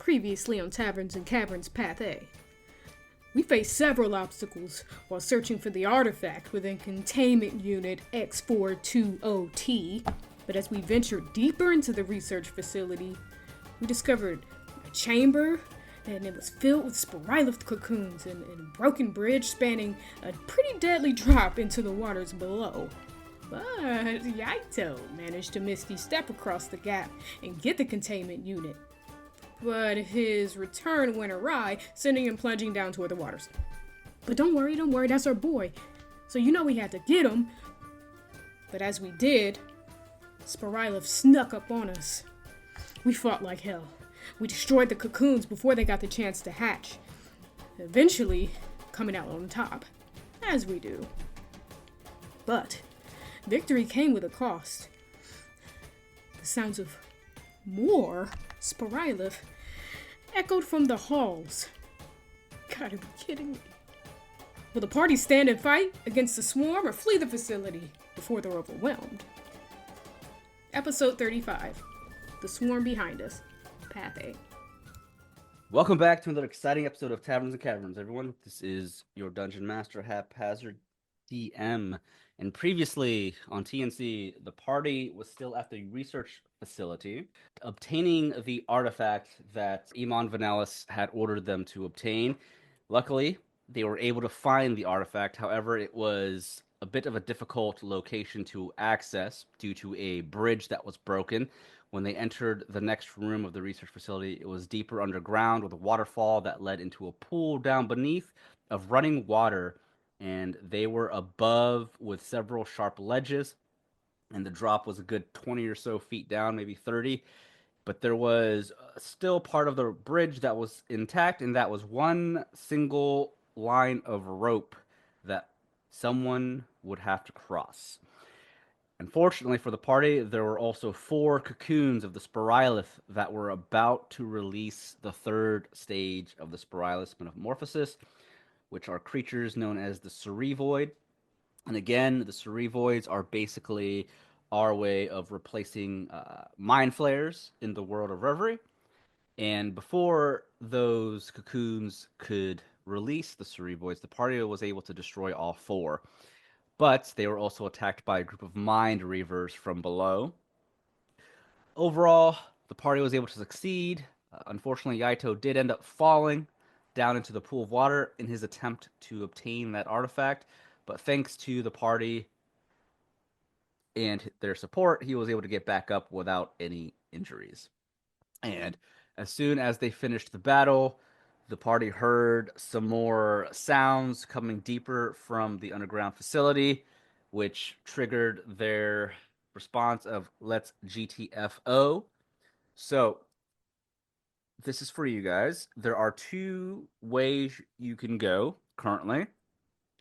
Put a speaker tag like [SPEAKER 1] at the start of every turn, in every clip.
[SPEAKER 1] Previously on Taverns and Caverns Path A. We faced several obstacles while searching for the artifact within Containment Unit X420T, but as we ventured deeper into the research facility, we discovered a chamber, and it was filled with Spiraelith cocoons and a broken bridge spanning a pretty deadly drop into the waters below. But Yaito managed to misty step across the gap and get the containment unit. But his return went awry, sending him plunging down toward the waters. But don't worry, that's our boy. So you know we had to get him. But as we did, Spiraelith snuck up on us. We fought like hell. We destroyed the cocoons before they got the chance to hatch. Eventually, coming out on top, as we do. But victory came with a cost. The sounds of more Spiraelith echoed from the halls. Gotta be kidding me. Will the party stand and fight against the swarm or flee the facility before they're overwhelmed? Episode 35. The Swarm Behind Us. Path A.
[SPEAKER 2] Welcome back to another exciting episode of Taverns and Caverns, everyone. This is your Dungeon Master, Haphazard DM. And previously on TNC, the party was still at the research facility, obtaining the artifact that Iman Vanellis had ordered them to obtain. Luckily, they were able to find the artifact. However, it was a bit of a difficult location to access due to a bridge that was broken. When they entered the next room of the research facility, it was deeper underground with a waterfall that led into a pool down beneath of running water, and they were above with several sharp ledges, and the drop was a good 20 or so feet down, maybe 30. But there was still part of the bridge that was intact, and that was one single line of rope that someone would have to cross. Unfortunately for the party, there were also 4 cocoons of the Spiraelith that were about to release the third stage of the Spiraelith metamorphosis, which are creatures known as the Cerevoid. And again, the Cerevoids are basically our way of replacing mind flayers in the world of Reverie. And before those cocoons could release the Cerevoids, the party was able to destroy all 4. But they were also attacked by a group of mind Reavers from below. Overall, the party was able to succeed. Unfortunately, Yaito did end up falling down into the pool of water in his attempt to obtain that artifact. But thanks to the party and their support, he was able to get back up without any injuries. And as soon as they finished the battle, the party heard some more sounds coming deeper from the underground facility, which triggered their response of "Let's GTFO." So, this is for you guys. There are 2 ways you can go currently,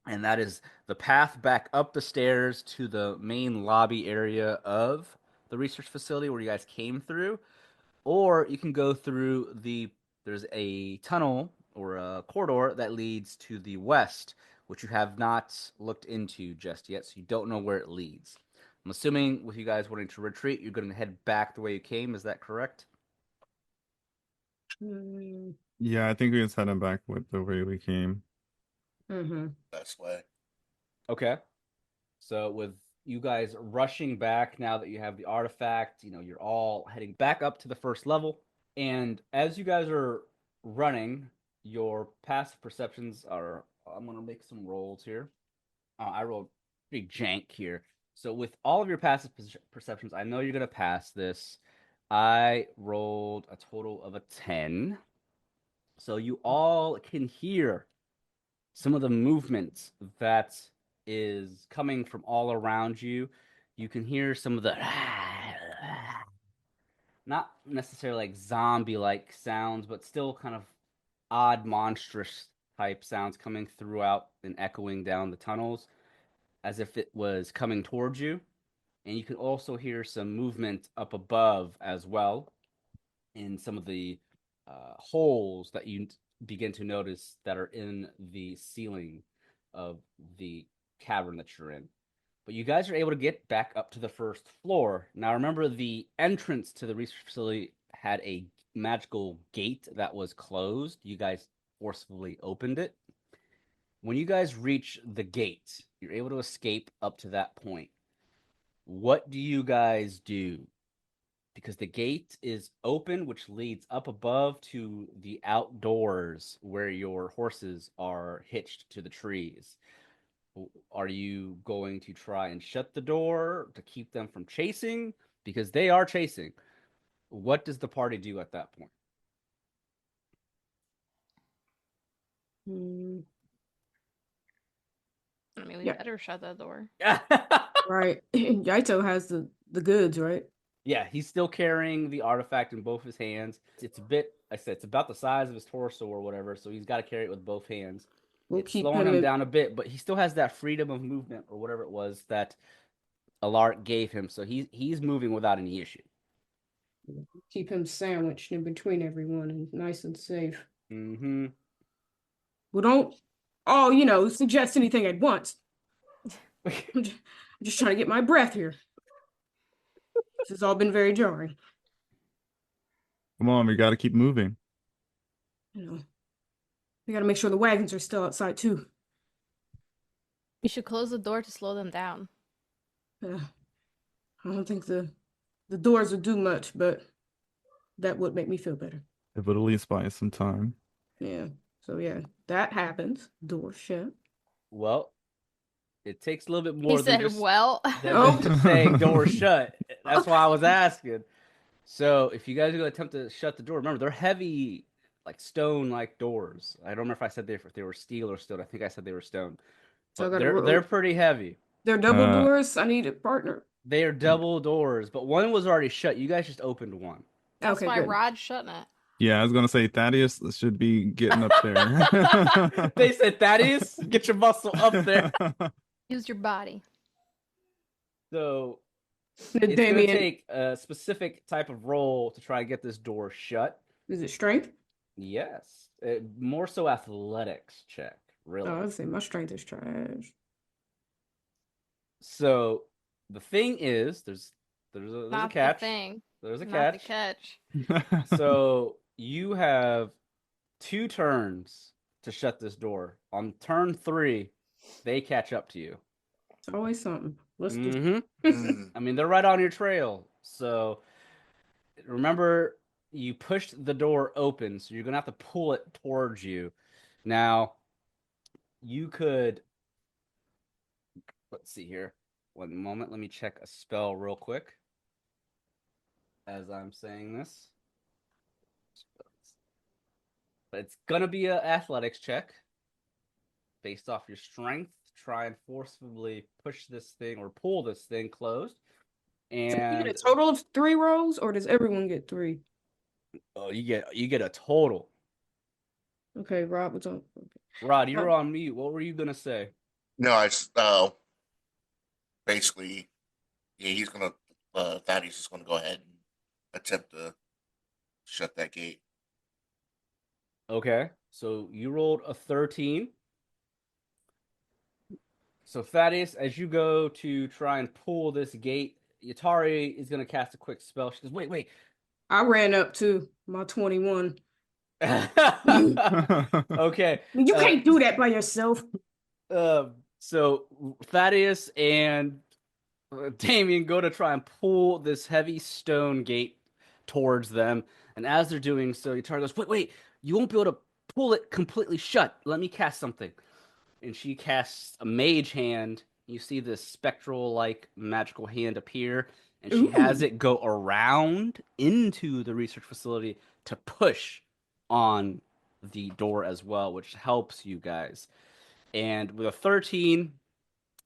[SPEAKER 2] and that is the path back up the stairs to the main lobby area of the research facility where you guys came through, or you can go through there's a tunnel or a corridor that leads to the west, which you have not looked into just yet, so you don't know where it leads. I'm assuming with you guys wanting to retreat, you're going to head back the way you came. Is that correct?
[SPEAKER 3] Yeah, I think we just heading back with the way we came.
[SPEAKER 4] Best way.
[SPEAKER 2] Okay. So with you guys rushing back now that you have the artifact, you're all heading back up to the first level. And as you guys are running, your passive perceptions are... I'm going to make some rolls here. I rolled pretty jank here. So with all of your passive perceptions, I know you're going to pass this. I rolled a total of a 10. So you all can hear some of the movement that is coming from all around you. You can hear some of the not necessarily like zombie-like sounds, but still kind of odd, monstrous type sounds coming throughout and echoing down the tunnels as if it was coming towards you. And you can also hear some movement up above as well in some of the holes that you begin to notice that are in the ceiling of the cavern that you're in. But you guys are able to get back up to the first floor. Now remember, the entrance to the research facility had a magical gate that was closed. You guys forcefully opened it. When you guys reach the gate, you're able to escape up to that point. What do you guys do? Because the gate is open, which leads up above to the outdoors where your horses are hitched to the trees. Are you going to try and shut the door to keep them from chasing? Because they are chasing. What does the party do at that point?
[SPEAKER 5] I mean, we
[SPEAKER 1] Yeah.
[SPEAKER 5] better shut that door.
[SPEAKER 1] Right. Yaito has the goods, right?
[SPEAKER 2] Yeah, he's still carrying the artifact in both his hands. It's a bit, I said, it's about the size of his torso or whatever, so he's got to carry it with both hands.
[SPEAKER 1] We'll
[SPEAKER 2] It's
[SPEAKER 1] keep
[SPEAKER 2] slowing
[SPEAKER 1] him
[SPEAKER 2] him down a bit, but he still has that freedom of movement or whatever it was that Alaric gave him, so he's moving without any issue.
[SPEAKER 1] keep him sandwiched in between everyone and nice and safe.
[SPEAKER 2] Mm-hmm.
[SPEAKER 1] Well, don't all suggest anything at once. I'm just trying to get my breath here. This has all been very jarring.
[SPEAKER 3] Come on, we got to keep moving.
[SPEAKER 1] We got to make sure the wagons are still outside too.
[SPEAKER 5] We should close the door to slow them down.
[SPEAKER 1] I don't think the doors would do much, but that would make me feel better.
[SPEAKER 3] It would at least buy us some time.
[SPEAKER 1] Yeah. So yeah, that happens. Door shut.
[SPEAKER 2] Well, it takes a little bit more
[SPEAKER 5] He
[SPEAKER 2] than
[SPEAKER 5] said,
[SPEAKER 2] just,
[SPEAKER 5] well.
[SPEAKER 2] than just saying door shut. That's why I was asking. So if you guys are going to attempt to shut the door, remember, they're heavy, like stone-like doors. I don't remember if I said if they were steel or stone. I think I said they were stone.
[SPEAKER 1] So I
[SPEAKER 2] But
[SPEAKER 1] gotta
[SPEAKER 2] they're pretty heavy.
[SPEAKER 1] They're double doors. I need a partner.
[SPEAKER 2] They are double doors, but one was already shut. You guys just opened one.
[SPEAKER 5] That's
[SPEAKER 1] Okay,
[SPEAKER 5] why
[SPEAKER 1] good.
[SPEAKER 5] Rod's shutting it.
[SPEAKER 3] Yeah, I was gonna say Thaddeus should be getting up there.
[SPEAKER 2] They said, Thaddeus, get your muscle up there.
[SPEAKER 5] Use your body.
[SPEAKER 2] So
[SPEAKER 1] The
[SPEAKER 2] it's going to
[SPEAKER 1] Damien,
[SPEAKER 2] take a specific type of roll to try and get this door shut.
[SPEAKER 1] is it strength?
[SPEAKER 2] Yes. More so athletics check, really.
[SPEAKER 1] Oh, I'd say my strength is trash.
[SPEAKER 2] So the thing is, there's a
[SPEAKER 5] Not
[SPEAKER 2] catch.
[SPEAKER 5] the thing.
[SPEAKER 2] There's a
[SPEAKER 5] Not the
[SPEAKER 2] catch.
[SPEAKER 5] catch.
[SPEAKER 2] So you have 2 turns to shut this door. On turn 3, they catch up to you.
[SPEAKER 1] It's always something. Let's just
[SPEAKER 2] Mm-hmm. I mean, they're right on your trail. So remember, you pushed the door open, so you're gonna have to pull it towards you. Now, you could. Let's see here. One moment. Let me check a spell real quick. As I'm saying this, but it's gonna be an athletics check based off your strength. Try and forcefully push this thing or pull this thing closed.
[SPEAKER 1] So you
[SPEAKER 2] And
[SPEAKER 1] get a total of 3 rolls, or does everyone get 3?
[SPEAKER 2] oh, you get a total.
[SPEAKER 1] Okay, Rob, what's on? Okay.
[SPEAKER 2] Rod, you're on mute. What were you gonna say?
[SPEAKER 4] No, it's basically, yeah, he's gonna Thaddeus is gonna go ahead and attempt to shut that gate.
[SPEAKER 2] Okay, so you rolled a 13. So Thaddeus, as you go to try and pull this gate, Yatari is gonna cast a quick spell. She goes, wait.
[SPEAKER 1] I ran up to my 21.
[SPEAKER 2] Okay.
[SPEAKER 1] You can't do that by yourself.
[SPEAKER 2] So Thaddeus and Damien go to try and pull this heavy stone gate towards them, and as they're doing so, Yatari goes, wait, you won't be able to pull it completely shut. Let me cast something. And she casts a mage hand. You see this spectral-like magical hand appear, and she has it go around into the research facility to push on the door as well, which helps you guys. And with a 13,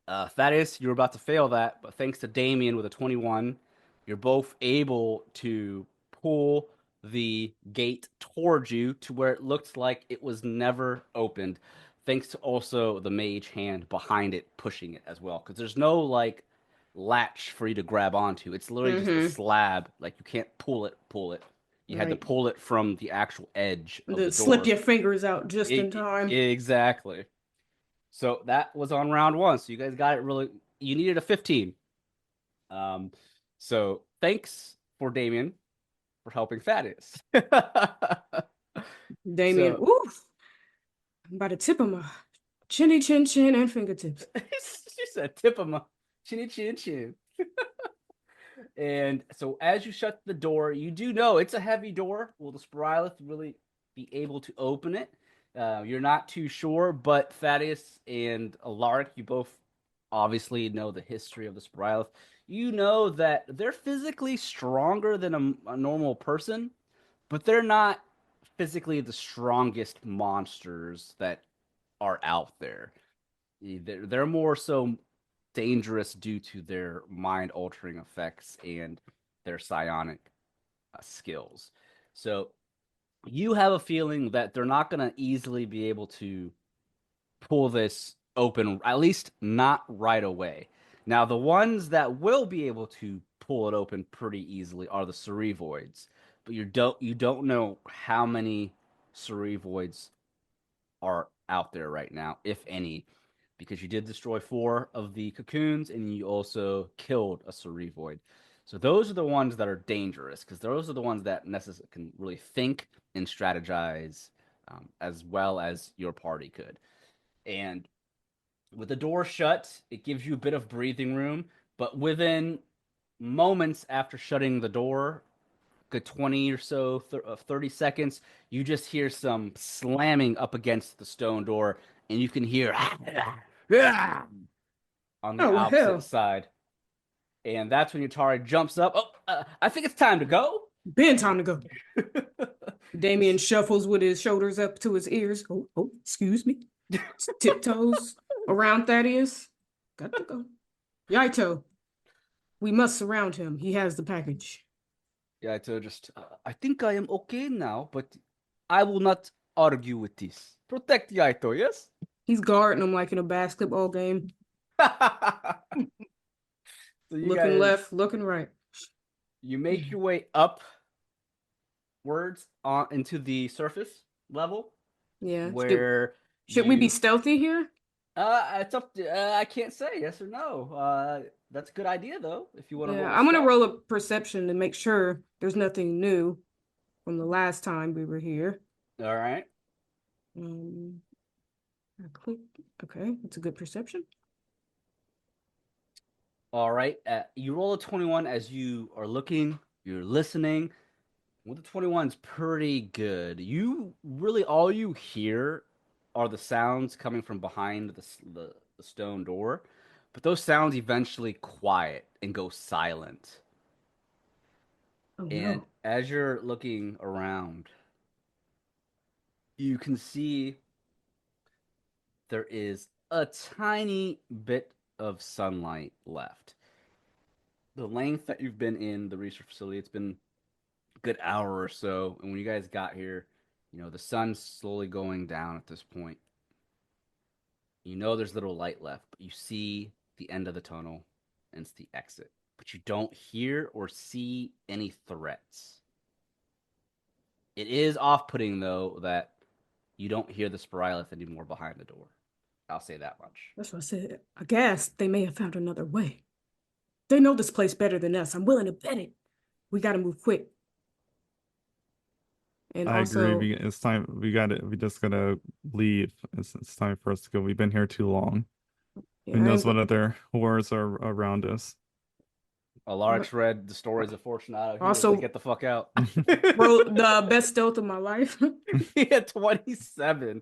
[SPEAKER 2] Thaddeus, you're about to fail that, but thanks to Damien with a 21, you're both able to pull the gate towards you to where it looked like it was never opened. Thanks to also the mage hand behind it pushing it as well, because there's no like latch for you to grab onto. It's literally just a slab. Like you can't pull it. You had to pull it from the actual edge of the door.
[SPEAKER 1] Slip your fingers out just in time.
[SPEAKER 2] Exactly. So that was on round 1. So you guys got it really. You needed a 15. So thanks for Damien for helping Thaddeus.
[SPEAKER 1] Damien,
[SPEAKER 2] So-
[SPEAKER 1] oof. I'm about to tip him a chinny chin chin and fingertips.
[SPEAKER 2] She said, "Tip him, chinny chin chin." And so, as you shut the door, you do know it's a heavy door. Will the Spiraelith really be able to open it? You're not too sure, but Thaddeus and Alaric, you both obviously know the history of the Spiraelith. You know that they're physically stronger than a normal person, but they're not physically the strongest monsters that are out there. They're more so dangerous due to their mind altering effects and their psionic skills. So you have a feeling that they're not going to easily be able to pull this open, at least not right away. Now, the ones that will be able to pull it open pretty easily are the Cerevoids, but you don't know how many Cerevoids are out there right now, if any, because you did destroy 4 of the Cocoons and you also killed a Cerevoid. So those are the ones that are dangerous because those are the ones that can really think and strategize as well as your party could. And with the door shut, it gives you a bit of breathing room, but within moments after shutting the door, good 20 or so, 30 seconds, you just hear some slamming up against the stone door, and you can hear on the
[SPEAKER 1] Oh,
[SPEAKER 2] opposite
[SPEAKER 1] hell.
[SPEAKER 2] side. And that's when Yutari jumps up. Oh, I think it's time to go.
[SPEAKER 1] Been time to go. Damien shuffles with his shoulders up to his ears. Oh, excuse me. Tiptoes around Thaddeus. Got to go. Yaito, we must surround him. He has the package.
[SPEAKER 2] Yaito just, I think I am okay now, but I will not argue with this. Protect Yaito, yes?
[SPEAKER 1] He's guarding him like in a basketball game.
[SPEAKER 2] So you
[SPEAKER 1] Looking
[SPEAKER 2] guys,
[SPEAKER 1] left, looking right.
[SPEAKER 2] you make your way upwards into the surface level
[SPEAKER 1] Yeah.
[SPEAKER 2] where
[SPEAKER 1] Should we be stealthy here?
[SPEAKER 2] it's up to, I can't say yes or no. That's a good idea though. If you want to
[SPEAKER 1] Yeah,
[SPEAKER 2] roll,
[SPEAKER 1] I'm gonna
[SPEAKER 2] stealth.
[SPEAKER 1] roll a perception to make sure there's nothing new from the last time we were here.
[SPEAKER 2] All right.
[SPEAKER 1] I click. Okay, it's a good perception.
[SPEAKER 2] All right. You roll a 21 as you are looking, you're listening. Well, the 21's pretty good. You really, all you hear are the sounds coming from behind the stone door, but those sounds eventually quiet and go silent.
[SPEAKER 1] Oh
[SPEAKER 2] And
[SPEAKER 1] no.
[SPEAKER 2] as you're looking around, you can see there is a tiny bit of sunlight left. The length that you've been in the research facility, it's been a good hour or so. And when you guys got here, the sun's slowly going down at this point. You know there's little light left, but you see the end of the tunnel and it's the exit. But you don't hear or see any threats. It is off-putting, though, that you don't hear the Spiraelith anymore behind the door. I'll say that much.
[SPEAKER 1] That's what I said. I guess they may have found another way. They know this place better than us. I'm willing to bet it. We gotta move quick. And
[SPEAKER 3] I
[SPEAKER 1] also,
[SPEAKER 3] agree. It's time. We got it. We just gotta leave. It's time for us to go. We've been here too long.
[SPEAKER 1] yeah,
[SPEAKER 3] Who
[SPEAKER 1] I
[SPEAKER 3] knows
[SPEAKER 1] ain't
[SPEAKER 3] what
[SPEAKER 1] go-
[SPEAKER 3] other horrors are around us?
[SPEAKER 2] Alaric's read the stories of Fortunato. He
[SPEAKER 1] Also-
[SPEAKER 2] also, get the fuck out.
[SPEAKER 1] Bro, the best stealth of my life.
[SPEAKER 2] He had 27.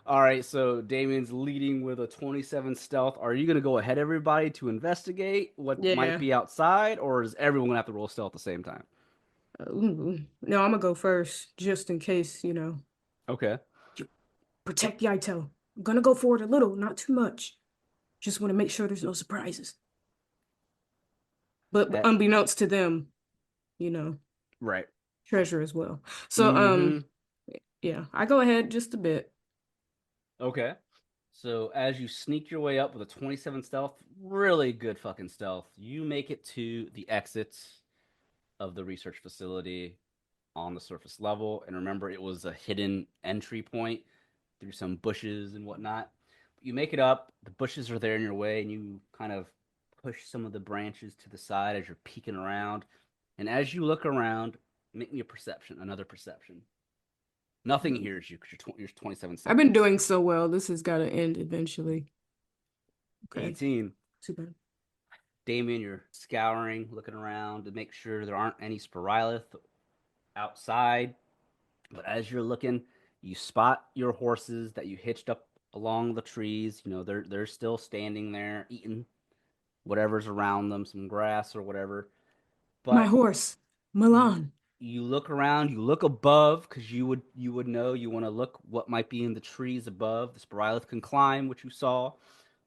[SPEAKER 2] All right, so Damien's leading with a 27 stealth. Are you going to go ahead everybody to investigate what
[SPEAKER 1] Yeah.
[SPEAKER 2] might be outside, or is everyone going to have to roll stealth at the same time?
[SPEAKER 1] No, I'm gonna go first, just in case,
[SPEAKER 2] Okay.
[SPEAKER 1] protect Yaito. I'm gonna go forward a little, not too much. Just want to make sure there's no surprises. But
[SPEAKER 2] Eh.
[SPEAKER 1] unbeknownst to them,
[SPEAKER 2] Right.
[SPEAKER 1] treasure as well. So,
[SPEAKER 2] Mhm.
[SPEAKER 1] yeah, I go ahead just a bit.
[SPEAKER 2] Okay. So as you sneak your way up with a 27 stealth, really good fucking stealth, you make it to the exits of the research facility on the surface level. And remember, it was a hidden entry point through some bushes and whatnot. You make it up, the bushes are there in your way, and you kind of push some of the branches to the side as you're peeking around. And as you look around, Make me a perception, another perception. Nothing hears you because you're 27 seconds.
[SPEAKER 1] I've been doing so well. This has got to end eventually. Okay.
[SPEAKER 2] 18.
[SPEAKER 1] Too bad.
[SPEAKER 2] Damien, you're scouring, looking around to make sure there aren't any Spiraelith outside. But as you're looking, you spot your horses that you hitched up along the trees. You know, they're still standing there eating whatever's around them, some grass or whatever.
[SPEAKER 1] My
[SPEAKER 2] But
[SPEAKER 1] horse, Milan.
[SPEAKER 2] you look around, you look above because you would know you want to look what might be in the trees above. The Spiraelith can climb, which you saw.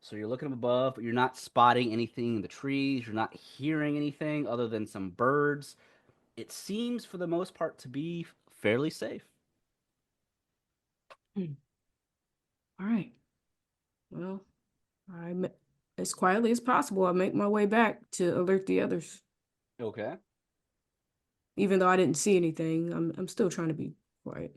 [SPEAKER 2] So you're looking above, but you're not spotting anything in the trees. You're not hearing anything other than some birds. It seems, for the most part, to be fairly safe.
[SPEAKER 1] All right. Well, as quietly as possible, I make my way back to alert the others.
[SPEAKER 2] Okay.
[SPEAKER 1] Even though I didn't see anything, I'm still trying to be quiet.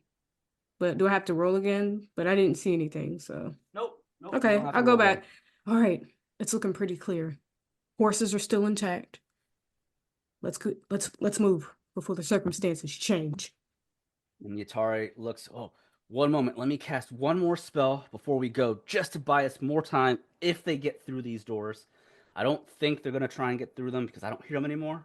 [SPEAKER 1] But do I have to roll again? But I didn't see anything, so.
[SPEAKER 2] Nope. Nope. you
[SPEAKER 1] Okay,
[SPEAKER 2] don't have to
[SPEAKER 1] I'll go
[SPEAKER 2] roll
[SPEAKER 1] back.
[SPEAKER 2] again.
[SPEAKER 1] All right, it's looking pretty clear. Horses are still intact. Let's move before the circumstances change.
[SPEAKER 2] And Yatari looks, oh, one moment. Let me cast one more spell before we go, just to buy us more time if they get through these doors. I don't think they're going to try and get through them because I don't hear them anymore.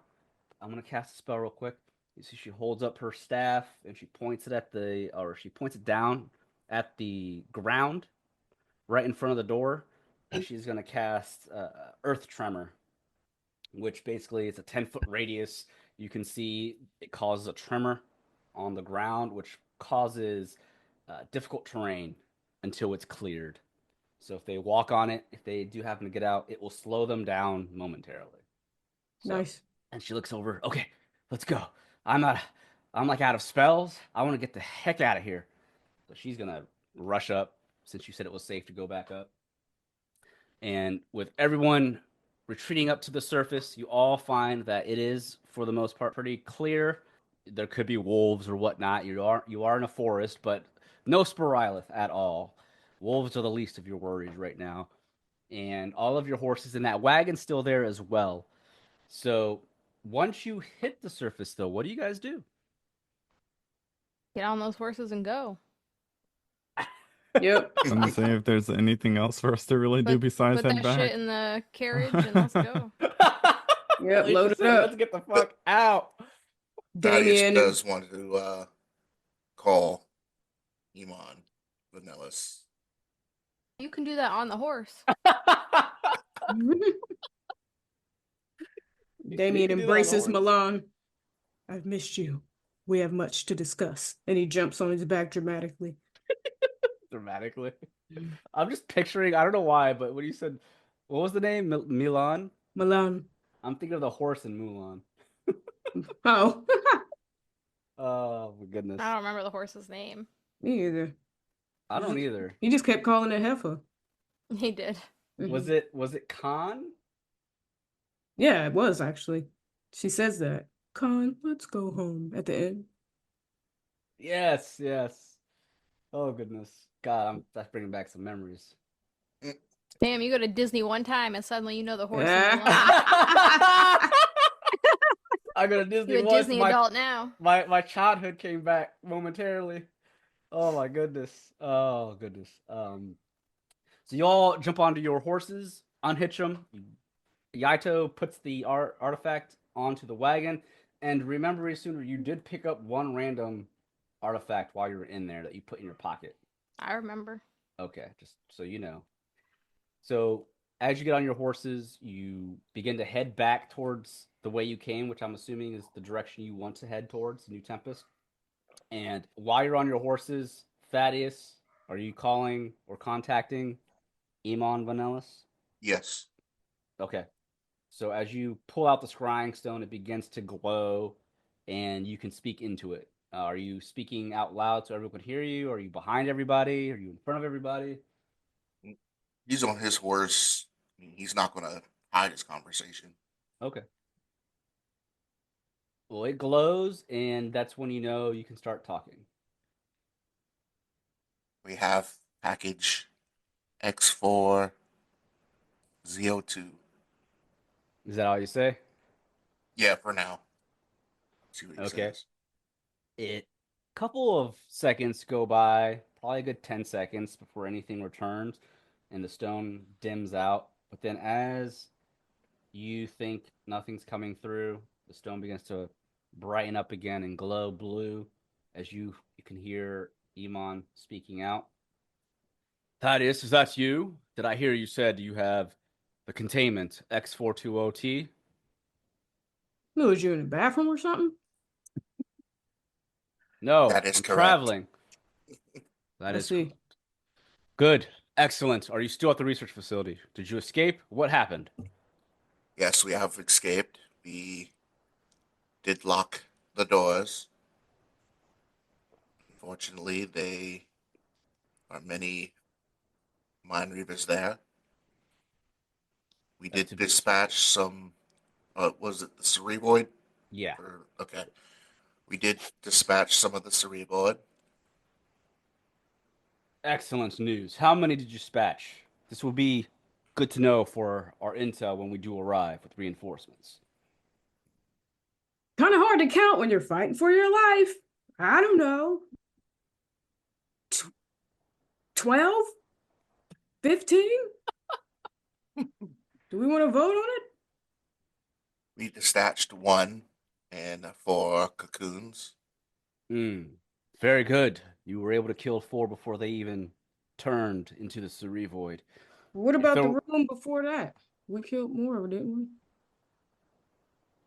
[SPEAKER 2] I'm going to cast a spell real quick. You see she holds up her staff and she points it down at the ground right in front of the door. And she's going to cast Earth Tremor, which basically is a 10-foot radius. You can see it causes a tremor on the ground, which causes difficult terrain until it's cleared. So if they walk on it, if they do happen to get out, it will slow them down momentarily. So,
[SPEAKER 1] Nice.
[SPEAKER 2] and she looks over. Okay, let's go. I'm like out of spells. I want to get the heck out of here. So she's gonna rush up since you said it was safe to go back up. And with everyone retreating up to the surface, you all find that it is, for the most part, pretty clear. There could be wolves or whatnot. You are in a forest, but no Spiraelith at all. Wolves are the least of your worries right now. And all of your horses in that wagon still there as well. So once you hit the surface, though, what do you guys do?
[SPEAKER 5] Get on those horses and go.
[SPEAKER 1] Yep.
[SPEAKER 3] I'm gonna say if there's anything else for us to really do besides
[SPEAKER 5] Put
[SPEAKER 3] head
[SPEAKER 5] that
[SPEAKER 3] back.
[SPEAKER 5] shit in the carriage and let's go.
[SPEAKER 1] Yep,
[SPEAKER 2] Alicia
[SPEAKER 1] load it
[SPEAKER 2] said,
[SPEAKER 1] up.
[SPEAKER 2] Let's get the fuck out.
[SPEAKER 4] Thaddeus
[SPEAKER 1] Damien.
[SPEAKER 4] does want to call Iman Vanellis.
[SPEAKER 5] You can do that on the horse.
[SPEAKER 1] Damien
[SPEAKER 2] can do that on the
[SPEAKER 1] embraces
[SPEAKER 2] horse.
[SPEAKER 1] Milan. I've missed you. We have much to discuss. And he jumps on his back dramatically.
[SPEAKER 2] Dramatically. I'm just picturing, I don't know why, but when you said, what was the name? Milan?
[SPEAKER 1] Milan.
[SPEAKER 2] I'm thinking of the horse in Mulan.
[SPEAKER 1] Oh.
[SPEAKER 2] Oh, my goodness.
[SPEAKER 5] I don't remember the horse's name.
[SPEAKER 1] Me either.
[SPEAKER 2] I don't either.
[SPEAKER 1] He just kept calling it Heifer.
[SPEAKER 5] He did.
[SPEAKER 2] Was it Khan?
[SPEAKER 1] Yeah, it was actually. She says that. Con, let's go home at the end.
[SPEAKER 2] Yes, yes. Oh, goodness. God, that's bringing back some memories.
[SPEAKER 5] Damn, you go to Disney one time and suddenly you know the horse.
[SPEAKER 1] Yeah.
[SPEAKER 5] And the
[SPEAKER 2] I go to Disney
[SPEAKER 5] You're a
[SPEAKER 2] once.
[SPEAKER 5] Disney adult now.
[SPEAKER 2] My childhood came back momentarily. Oh my goodness. Oh goodness. So you all jump onto your horses, unhitch them. Yaito puts the artifact onto the wagon, and remember, Isuna, you did pick up one random artifact while you were in there that you put in your pocket.
[SPEAKER 5] I remember.
[SPEAKER 2] Okay, just so you know. So as you get on your horses, you begin to head back towards the way you came, which I'm assuming is the direction you want to head towards, New Tempest. And while you're on your horses, Thaddeus, are you calling or contacting Iman Vanellis?
[SPEAKER 4] Yes.
[SPEAKER 2] Okay. So as you pull out the scrying stone, it begins to glow, and you can speak into it. Are you speaking out loud so everyone can hear you? Are you behind everybody? Are you in front of everybody?
[SPEAKER 4] He's on his horse. He's not going to hide his conversation.
[SPEAKER 2] Okay. Well, it glows, and that's when you know you can start talking.
[SPEAKER 4] We have package X4 ZO2.
[SPEAKER 2] Is that all you say?
[SPEAKER 4] Yeah, for now. See what he
[SPEAKER 2] Okay.
[SPEAKER 4] says.
[SPEAKER 2] It couple of seconds go by, probably a good 10 seconds before anything returns and the stone dims out. But then as you think nothing's coming through, the stone begins to brighten up again and glow blue as you can hear Iman speaking out. Thaddeus, is that you? Did I hear you said you have the containment X420T?
[SPEAKER 1] No, was you in the bathroom or something?
[SPEAKER 2] No,
[SPEAKER 4] That is
[SPEAKER 2] I'm
[SPEAKER 4] correct.
[SPEAKER 2] traveling. That
[SPEAKER 1] I
[SPEAKER 2] is
[SPEAKER 1] see.
[SPEAKER 2] good. Excellent. Are you still at the research facility? Did you escape? What happened?
[SPEAKER 4] Yes, we have escaped. We did lock the doors. Unfortunately, there are many mind reavers there. We
[SPEAKER 2] That's
[SPEAKER 4] did dispatch some. Was it the cerevoid?
[SPEAKER 2] Yeah.
[SPEAKER 4] Okay. We did dispatch some of the cerevoid.
[SPEAKER 2] Excellent news. How many did you dispatch? This will be good to know for our intel when we do arrive with reinforcements.
[SPEAKER 1] Kind of hard to count when you're fighting for your life. I don't know. 12? 15? Do we want to vote on it?
[SPEAKER 4] We dispatched one, and for Cocoons.
[SPEAKER 2] Very good. You were able to kill 4 before they even turned into the cerevoid.
[SPEAKER 1] What about
[SPEAKER 2] there-
[SPEAKER 1] the room before that? We killed more, didn't we?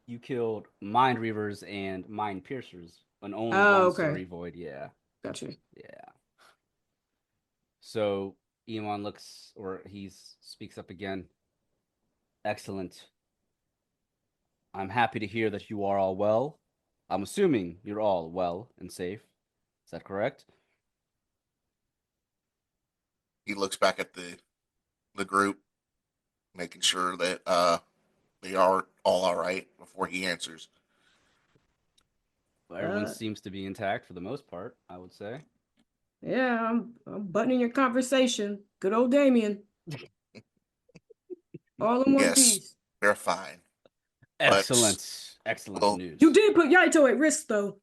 [SPEAKER 2] You killed mind reavers and mind piercers, and only
[SPEAKER 1] Oh,
[SPEAKER 2] one
[SPEAKER 1] okay.
[SPEAKER 2] cerevoid. Yeah.
[SPEAKER 1] Gotcha.
[SPEAKER 2] Yeah. So Iman looks, or he speaks up again. Excellent. I'm happy to hear that you are all well. I'm assuming you're all well and safe. Is that correct?
[SPEAKER 4] He looks back at the group, making sure that they are all right before he answers.
[SPEAKER 2] Well, everyone seems to be intact for the most part, I would say.
[SPEAKER 1] Yeah, I'm buttoning your conversation. Good old Damien. All in one
[SPEAKER 4] Yes,
[SPEAKER 1] piece.
[SPEAKER 4] they're fine.
[SPEAKER 2] Excellent. Excellent
[SPEAKER 4] well,
[SPEAKER 2] news.
[SPEAKER 1] You did put Yaito at risk, though.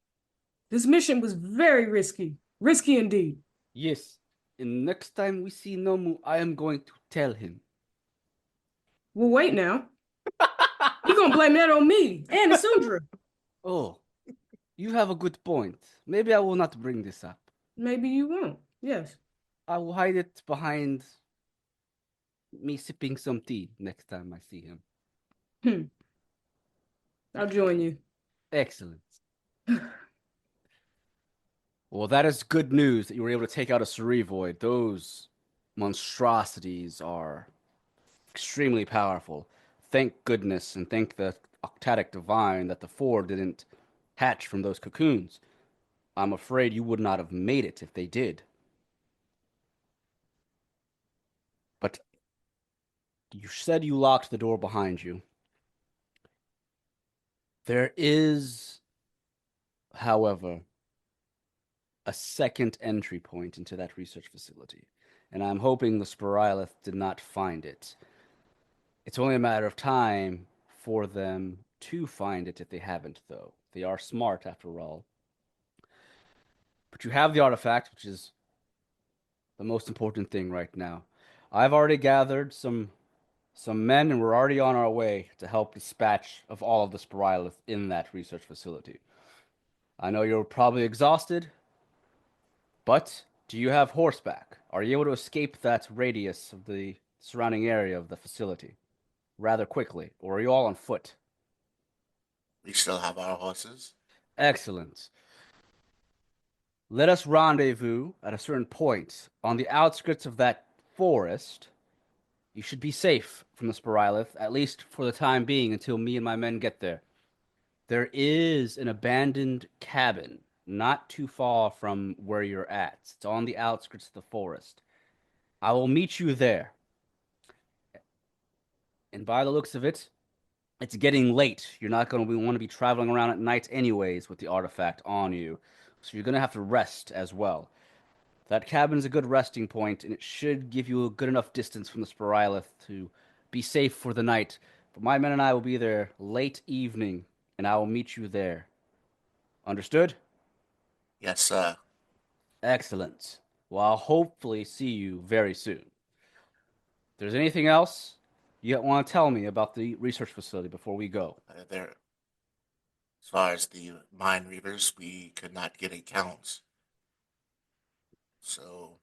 [SPEAKER 1] This mission was very risky. Risky indeed.
[SPEAKER 2] Yes. And next time we see Nomu, I am going to tell him.
[SPEAKER 1] Well, wait now. You're gonna blame that on me and Sundra.
[SPEAKER 2] Oh, you have a good point. Maybe I will not bring this up.
[SPEAKER 1] Maybe you won't. Yes.
[SPEAKER 2] I will hide it behind me sipping some tea next time I see him.
[SPEAKER 1] I'll join you.
[SPEAKER 2] Excellent. Well, that is good news that you were able to take out a cerevoid. Those monstrosities are extremely powerful. Thank goodness and thank the Octatic Divine that the 4 didn't hatch from those cocoons. I'm afraid you would not have made it if they did. But you said you locked the door behind you. There is, however, a second entry point into that research facility, and I'm hoping the Spiraelith did not find it. It's only a matter of time for them to find it if they haven't, though. They are smart, after all. But you have the artifact, which is the most important thing right now. I've already gathered some men, and we're already on our way to help dispatch of all of the Spiraelith in that research facility. I know you're probably exhausted, but do you have horseback? Are you able to escape that radius of the surrounding area of the facility rather quickly, or are you all on foot?
[SPEAKER 4] We still have our horses.
[SPEAKER 2] Excellent. Let us rendezvous at a certain point on the outskirts of that forest. You should be safe from the Spiraelith, at least for the time being, until me and my men get there. There is an abandoned cabin not too far from where you're at. It's on the outskirts of the forest. I will meet you there. And by the looks of it, it's getting late. You're not going to want to be traveling around at night anyways with the artifact on you. So you're going to have to rest as well. That cabin's a good resting point, and it should give you a good enough distance from the Spiraelith to be safe for the night. But my men and I will be there late evening, and I will meet you there. Understood?
[SPEAKER 4] Yes,
[SPEAKER 2] Excellent. Well, I'll hopefully see you very soon. If there's anything else you want to tell me about the research facility before we go.
[SPEAKER 4] there. As far as the mind readers, we could not get accounts, so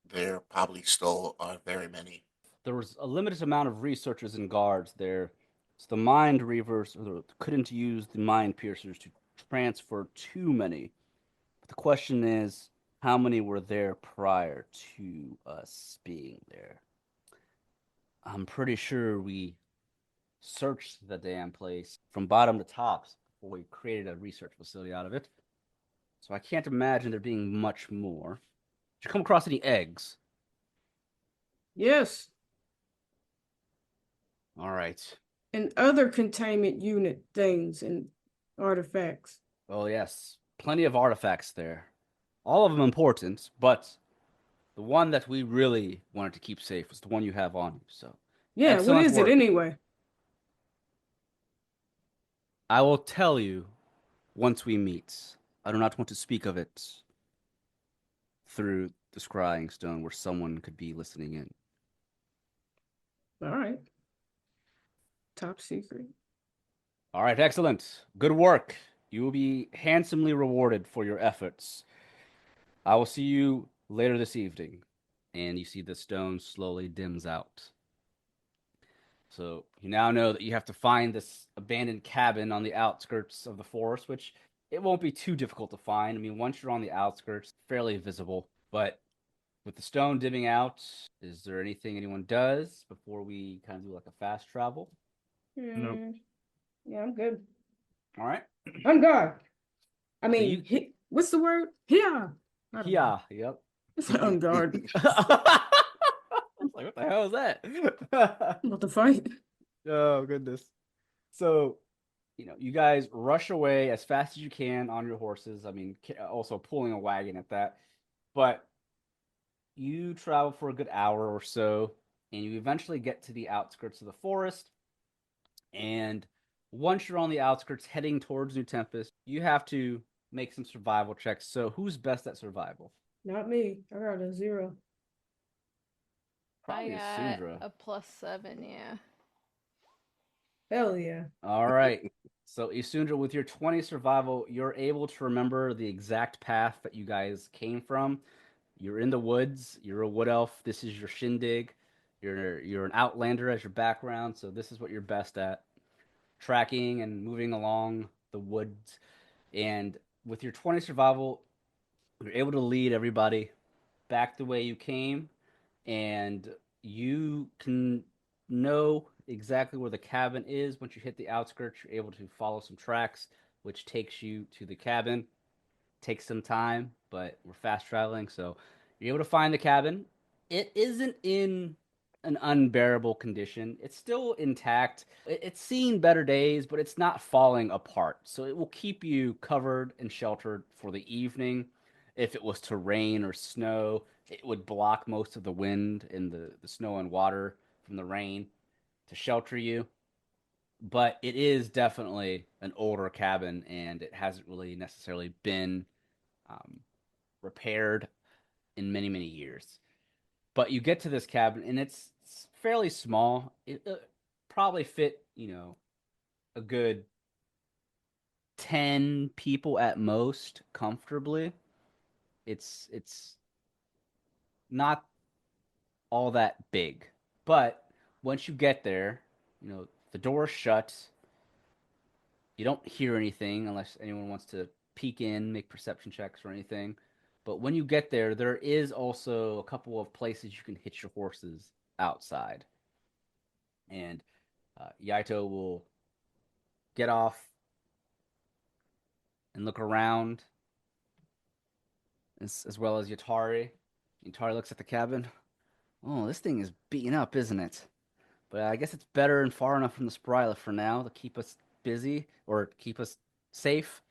[SPEAKER 4] there probably still are very many.
[SPEAKER 2] There was a limited amount of researchers and guards there, so the mind reavers couldn't use the mind piercers to transfer too many. But the question is, how many were there prior to us being there? I'm pretty sure we searched the damn place from bottom to top before we created a research facility out of it. So I can't imagine there being much more. Did you come across any eggs?
[SPEAKER 1] Yes,
[SPEAKER 2] All right.
[SPEAKER 1] and other containment unit things and artifacts.
[SPEAKER 2] Oh, yes. Plenty of artifacts there. All of them important, but the one that we really wanted to keep safe was the one you have on you. So,
[SPEAKER 1] Yeah, what
[SPEAKER 2] excellent
[SPEAKER 1] is
[SPEAKER 2] work.
[SPEAKER 1] it anyway?
[SPEAKER 2] I will tell you once we meet. I do not want to speak of it through the scrying stone where someone could be listening in.
[SPEAKER 1] All right. Top secret.
[SPEAKER 2] All right, excellent. Good work. You will be handsomely rewarded for your efforts. I will see you later this evening. And you see the stone slowly dims out. So you now know that you have to find this abandoned cabin on the outskirts of the forest, which it won't be too difficult to find. I mean, once you're on the outskirts, fairly visible. But with the stone dimming out, is there anything anyone does before we kind of do like a fast travel?
[SPEAKER 3] Nope.
[SPEAKER 1] Yeah, I'm good.
[SPEAKER 2] All right.
[SPEAKER 1] On guard. I
[SPEAKER 2] So
[SPEAKER 1] mean, what's the word? Yeah.
[SPEAKER 2] Yeah, yep.
[SPEAKER 1] It's on guard.
[SPEAKER 2] I was like, what the hell is that?
[SPEAKER 1] About to fight.
[SPEAKER 2] Oh, goodness. So, you guys rush away as fast as you can on your horses. I mean, also pulling a wagon at that. But you travel for a good hour or so, and you eventually get to the outskirts of the forest. And once you're on the outskirts heading towards New Tempest, you have to make some survival checks. So, who's best at survival?
[SPEAKER 1] Not me. I got a 0.
[SPEAKER 2] Probably
[SPEAKER 5] I got
[SPEAKER 2] Sundra.
[SPEAKER 5] a +7, yeah.
[SPEAKER 1] Hell yeah.
[SPEAKER 2] All right. So, Isundra, with your 20 survival, you're able to remember the exact path that you guys came from. You're in the woods. You're a wood elf. This is your shindig. You're an outlander as your background, so this is what you're best at. Tracking and moving along the woods. And with your 20 survival, you're able to lead everybody back the way you came, and you can know exactly where the cabin is. Once you hit the outskirts, you're able to follow some tracks, which takes you to the cabin. Takes some time, but we're fast traveling, so you're able to find the cabin. It isn't in an unbearable condition. It's still intact. It's seen better days, but it's not falling apart. So it will keep you covered and sheltered for the evening. If it was to rain or snow, it would block most of the wind and the snow and water from the rain to shelter you. But it is definitely an older cabin, and it hasn't really necessarily been um, repaired in many, many years. But you get to this cabin, and it's fairly small. It probably fit, a good 10 people at most comfortably. It's not all that big. But once you get there, the door's shut. You don't hear anything unless anyone wants to peek in, make perception checks or anything. But when you get there, there is also a couple of places you can hitch your horses outside. And Yaito will get off and look around, as well as Yatari. Yatari looks at the cabin. Oh, this thing is beaten up, isn't it? But I guess it's better and far enough from the Spiraelith for now to keep us busy or keep us safe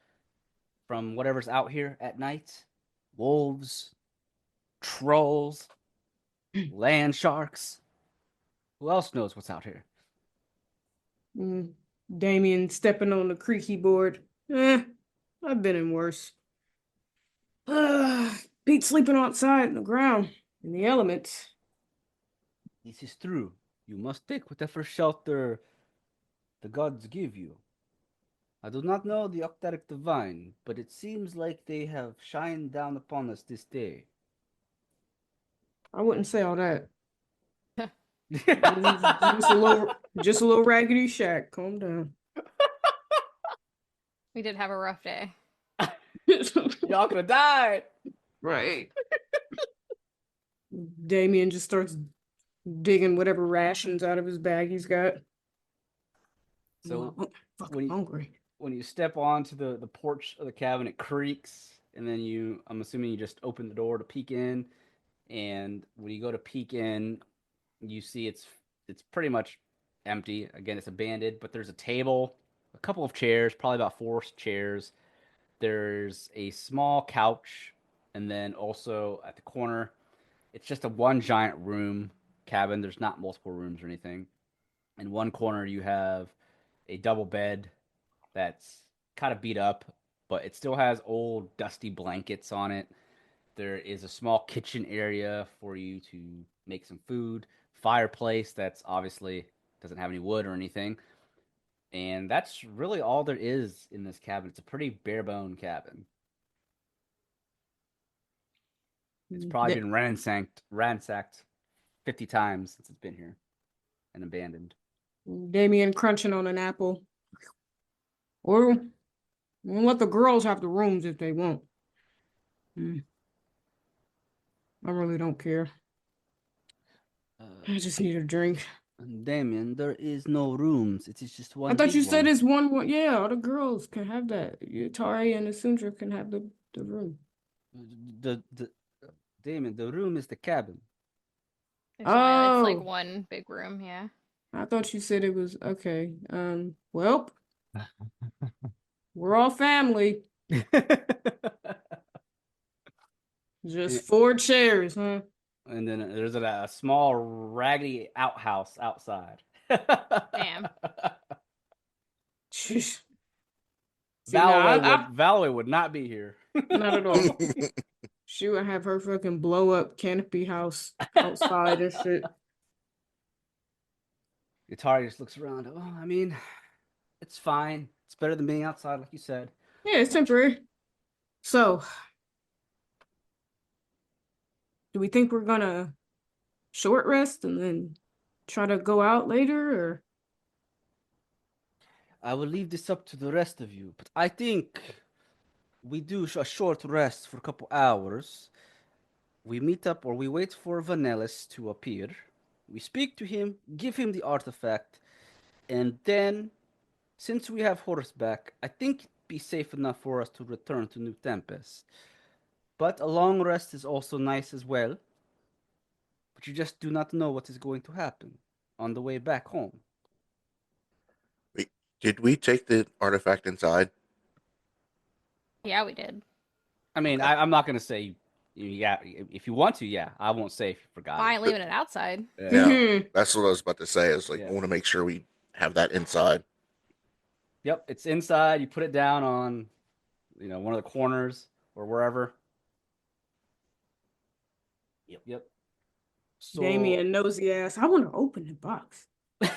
[SPEAKER 2] from whatever's out here at night. Wolves, trolls, land sharks. Who else knows what's out here?
[SPEAKER 1] Damien stepping on the creaky board. I've been in worse. Beat sleeping outside in the ground, in the elements.
[SPEAKER 2] This is true. You must take whatever shelter the gods give you. I do not know the Octaric Divine, but it seems like they have shined down upon us this day.
[SPEAKER 1] I wouldn't say all that. Just a little raggedy shack. Calm down.
[SPEAKER 5] We did have a rough day.
[SPEAKER 2] Y'all could have died.
[SPEAKER 1] Right. Damien just starts digging whatever rations out of his bag he's got.
[SPEAKER 2] So
[SPEAKER 1] I'm fucking
[SPEAKER 2] when you-
[SPEAKER 1] hungry.
[SPEAKER 2] When you step onto the porch of the cabin, it creaks, and then I'm assuming you just open the door to peek in, and when you go to peek in, you see it's pretty much empty. Again, it's abandoned, but there's a table, a couple of chairs, probably about 4 chairs. There's a small couch, and then also at the corner, it's just a one giant room cabin. There's not multiple rooms or anything. In one corner, you have a double bed that's kind of beat up, but it still has old dusty blankets on it. There is a small kitchen area for you to make some food, fireplace that's obviously doesn't have any wood or anything. And that's really all there is in this cabin. It's a pretty bare bone cabin. It's probably been ransacked 50 times since it's been here and abandoned.
[SPEAKER 1] Damien crunching on an apple. Or we'll let the girls have the rooms if they want. I really don't care. I just need a drink.
[SPEAKER 2] Damien, there is no rooms. It is just one.
[SPEAKER 1] I thought
[SPEAKER 2] big
[SPEAKER 1] you said
[SPEAKER 2] one.
[SPEAKER 1] it's one. Yeah, all the girls can have that. Tari and Asundra can have the room.
[SPEAKER 2] The Damien, the room is the cabin.
[SPEAKER 5] It's like
[SPEAKER 1] Oh.
[SPEAKER 5] one big room, yeah.
[SPEAKER 1] I thought you said it was okay. Well, we're all family. Just 4 chairs, huh?
[SPEAKER 2] And then there's a small raggedy outhouse outside.
[SPEAKER 5] Damn.
[SPEAKER 1] See, now,
[SPEAKER 2] Valerie would not be here.
[SPEAKER 1] not at all. She would have her fucking blow up canopy house outside and shit.
[SPEAKER 2] Atari just looks around. Oh, I mean, it's fine. It's better than being outside, like you said.
[SPEAKER 1] Yeah, it's temporary. So, do we think we're gonna short rest and then try to go out later, or?
[SPEAKER 2] I will leave this up to the rest of you, but I think we do a short rest for a couple hours. We meet up or we wait for Vanellis to appear. We speak to him, give him the artifact, and then, since we have Horus back, I think it'd be safe enough for us to return to New Tempest. But a long rest is also nice as well. But you just do not know what is going to happen on the way back home.
[SPEAKER 4] Wait, did we take the artifact inside?
[SPEAKER 5] Yeah, we did.
[SPEAKER 2] I mean,
[SPEAKER 4] Okay.
[SPEAKER 2] I'm not going to say, yeah, if you want to, yeah. I won't say if you forgot.
[SPEAKER 5] I ain't leaving it outside.
[SPEAKER 2] Yeah.
[SPEAKER 4] Yeah, that's what I was about to say. Is like,
[SPEAKER 2] Yeah.
[SPEAKER 4] I want to make sure we have that inside.
[SPEAKER 2] Yep, it's inside. You put it down on, one of the corners or wherever. Yep. So,
[SPEAKER 1] Damien nosy ass. I want to open the box. I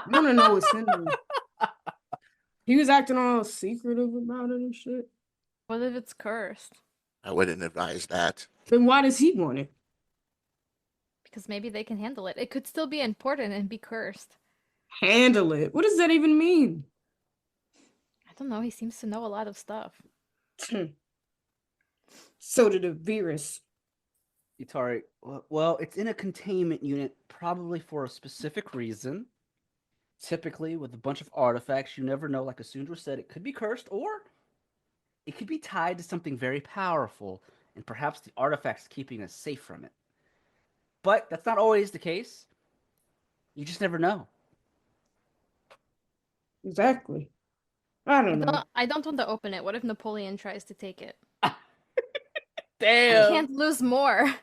[SPEAKER 1] want to know what's in there. He was acting all secretive about it and shit.
[SPEAKER 5] What if it's cursed?
[SPEAKER 4] I wouldn't advise that.
[SPEAKER 1] Then why does he want it?
[SPEAKER 5] Because maybe they can handle it. It could still be important and be cursed.
[SPEAKER 1] Handle it. What does that even mean?
[SPEAKER 5] I don't know. He seems to know a lot of stuff.
[SPEAKER 1] So did the virus.
[SPEAKER 2] Itari, well, it's in a containment unit, probably for a specific reason. Typically, with a bunch of artifacts, you never know. Like Asundra said, it could be cursed, or it could be tied to something very powerful, and perhaps the artifact's keeping us safe from it. But that's not always the case. You just never know.
[SPEAKER 1] Exactly. I don't know.
[SPEAKER 5] I don't want to open it. What if Napoleon tries to take it?
[SPEAKER 2] Damn.
[SPEAKER 5] I can't lose more.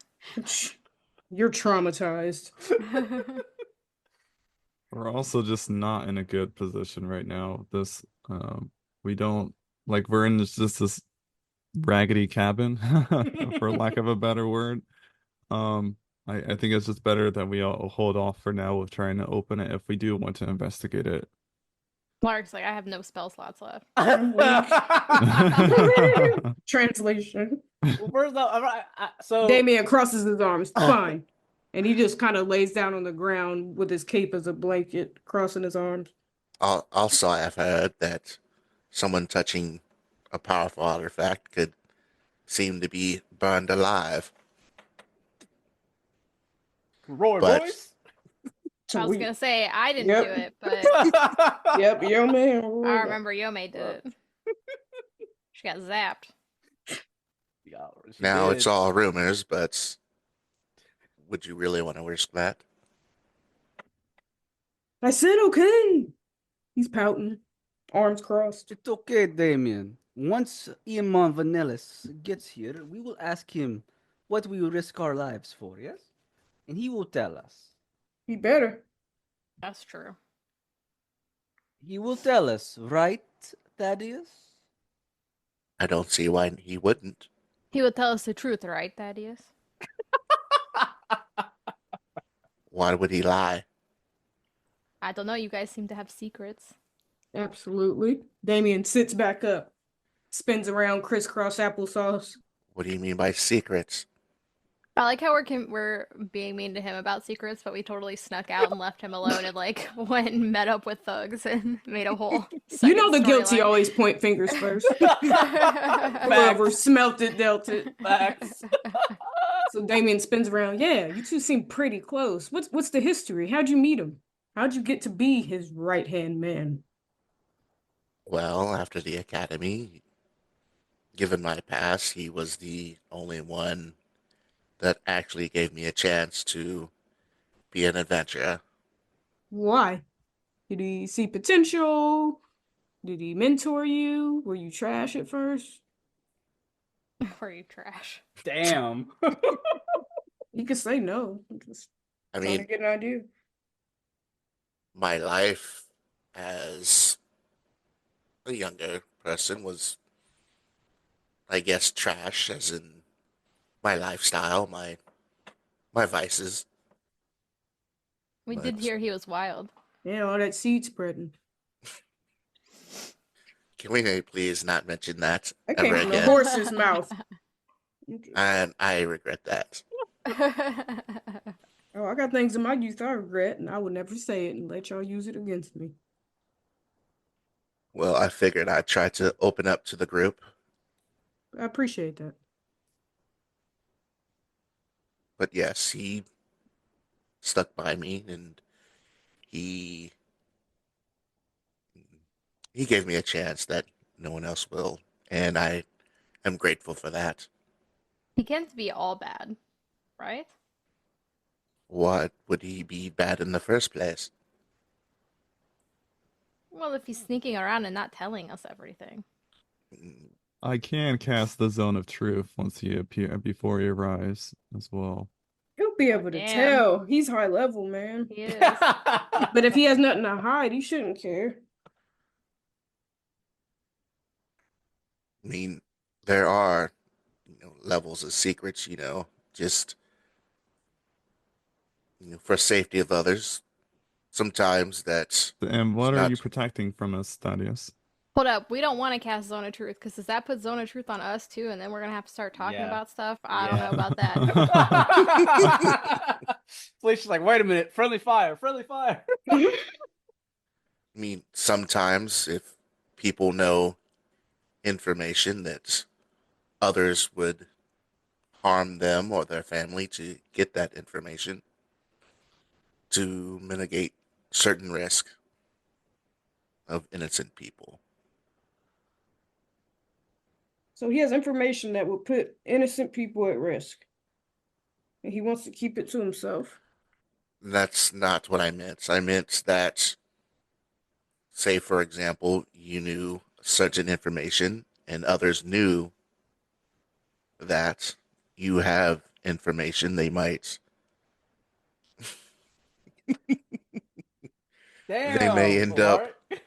[SPEAKER 1] You're traumatized.
[SPEAKER 3] We're also just not in a good position right now. We don't we're in this raggedy cabin, for lack of a better word. Um, I think it's just better that we all hold off for now with trying to open it if we do want to investigate it.
[SPEAKER 5] Mark's like, I have no spell slots left.
[SPEAKER 1] Translation.
[SPEAKER 2] Well, first off, so
[SPEAKER 1] Damien crosses his arms. Fine. And he just kind of lays down on the ground with his cape as a blanket, crossing his arms.
[SPEAKER 4] Also, I've heard that someone touching a powerful artifact could seem to be burned alive.
[SPEAKER 2] Roy
[SPEAKER 4] But-
[SPEAKER 2] voice.
[SPEAKER 5] I was gonna say I didn't
[SPEAKER 1] Yep.
[SPEAKER 5] do it, but
[SPEAKER 1] Yep, yo man.
[SPEAKER 5] I remember Yome did it. She got zapped.
[SPEAKER 2] Yeah, she
[SPEAKER 4] Now
[SPEAKER 2] did.
[SPEAKER 4] it's all rumors, but would you really want to risk that?
[SPEAKER 1] I said okay. He's pouting, arms crossed.
[SPEAKER 2] It's okay, Damien. Once Iman Vanellis gets here, we will ask him what we will risk our lives for, yes? And he will tell us.
[SPEAKER 1] He better.
[SPEAKER 5] That's true.
[SPEAKER 2] He will tell us, right, Thaddeus?
[SPEAKER 4] I don't see why he wouldn't.
[SPEAKER 5] He would tell us the truth, right, Thaddeus?
[SPEAKER 4] Why would he lie?
[SPEAKER 5] I don't know. You guys seem to have secrets.
[SPEAKER 1] Absolutely. Damien sits back up, spins around crisscross applesauce.
[SPEAKER 4] What do you mean by secrets?
[SPEAKER 5] I like how we're being mean to him about secrets, but we totally snuck out and left him alone and like went and met up with thugs and made a whole.
[SPEAKER 1] You know the
[SPEAKER 5] second
[SPEAKER 1] guilty
[SPEAKER 5] storyline.
[SPEAKER 1] always point fingers first.
[SPEAKER 2] Facts.
[SPEAKER 1] Whoever smelt it, dealt it.
[SPEAKER 2] Facts.
[SPEAKER 1] So Damien spins around. Yeah, you two seem pretty close. What's the history? How'd you meet him? How'd you get to be his right-hand man?
[SPEAKER 4] Well, after the academy, given my past, he was the only one that actually gave me a chance to be an adventurer.
[SPEAKER 1] Why? Did he see potential? Did he mentor you? Were you trash at first?
[SPEAKER 5] Were you trash?
[SPEAKER 2] Damn.
[SPEAKER 1] You could say no. I'm just
[SPEAKER 4] I
[SPEAKER 1] trying to
[SPEAKER 4] mean,
[SPEAKER 1] get an idea.
[SPEAKER 4] my life as a younger person was, I guess, trash, as in my lifestyle, my vices.
[SPEAKER 5] We did
[SPEAKER 4] But-
[SPEAKER 5] hear he was wild.
[SPEAKER 1] Yeah, all that seed spreading.
[SPEAKER 4] Can we please not mention that
[SPEAKER 1] That came
[SPEAKER 4] ever
[SPEAKER 1] from the
[SPEAKER 4] again?
[SPEAKER 1] horse's mouth.
[SPEAKER 4] And I regret that.
[SPEAKER 1] Oh, I got things in my youth I regret, and I would never say it and let y'all use it against me.
[SPEAKER 4] Well, I figured I'd try to open up to the group,
[SPEAKER 1] I appreciate that.
[SPEAKER 4] but yes, he stuck by me, and he gave me a chance that no one else will, and I am grateful for that.
[SPEAKER 5] He can't be all bad, right?
[SPEAKER 4] What would he be bad in the first place?
[SPEAKER 5] Well, if he's sneaking around and not telling us everything.
[SPEAKER 3] I can cast the Zone of Truth once he appear before he arrives as well.
[SPEAKER 1] He'll be able to
[SPEAKER 5] Damn.
[SPEAKER 1] tell. He's high level, man.
[SPEAKER 5] He is.
[SPEAKER 1] But if he has nothing to hide, he shouldn't care.
[SPEAKER 4] I mean, there are, levels of secrets, just for safety of others. Sometimes that's
[SPEAKER 3] And what are you
[SPEAKER 4] not-
[SPEAKER 3] protecting from us, Thaddeus?
[SPEAKER 5] Hold up, we don't want to cast Zone of Truth because does that put Zone of Truth on us too? And then we're gonna have to start talking
[SPEAKER 2] Yeah.
[SPEAKER 5] about stuff. I don't
[SPEAKER 2] Yeah.
[SPEAKER 5] know about that.
[SPEAKER 2] Felicia's like, wait a minute, friendly fire, friendly fire.
[SPEAKER 4] I mean, sometimes if people know information that others would harm them or their family to get that information to mitigate certain risk of innocent people.
[SPEAKER 1] So he has information that will put innocent people at risk. And he wants to keep it to himself.
[SPEAKER 4] That's not what I meant. I meant that, say, for example, you knew certain information and others knew that you have information they might
[SPEAKER 2] Damn.
[SPEAKER 4] may end up-
[SPEAKER 2] Bart.